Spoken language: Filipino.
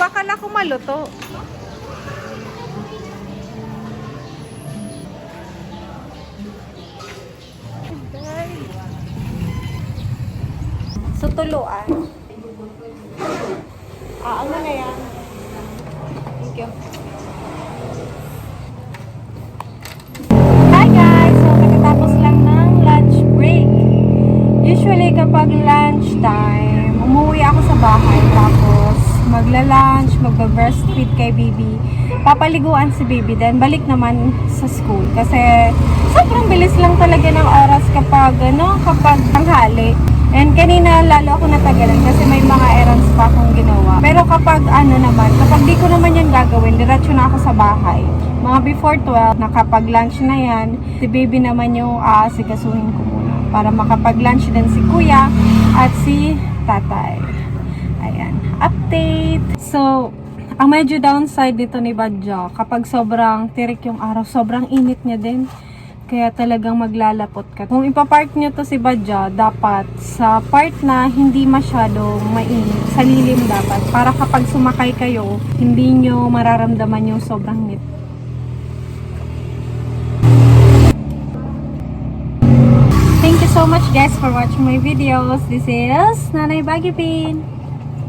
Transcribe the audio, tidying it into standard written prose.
baka na kumaluto. So, tuluan. Ano na yan? Thank you. Hi guys! So, nakatapos lang ng lunch break. Usually, kapag lunch time, umuwi ako sa bahay. Tapos, magla-lunch, magba-breastfeed kay baby. Papaliguan si baby, then balik naman sa school. Kasi, sobrang bilis lang talaga ng oras kapag tanghali. And kanina lalo ako natagalan kasi may mga errands pa akong ginawa. Pero kapag kapag di ko naman yan gagawin, diretso na ako sa bahay. Mga before 12, nakapag-lunch na yan. Si baby naman yung aasikasuhin ko muna. Para makapag-lunch din si kuya at si tatay. Ayan, update. So, ang medyo downside dito ni Badja, kapag sobrang tirik yung araw, sobrang init niya din. Kaya talagang maglalapot ka. Kung ipapark nyo to si Badja, dapat sa part na hindi masyadong mainit. Sa lilim dapat. Para kapag sumakay kayo, hindi nyo mararamdaman yung sobrang init. Thank you so much guys for watching my videos. This is Nanay Baggy Pin.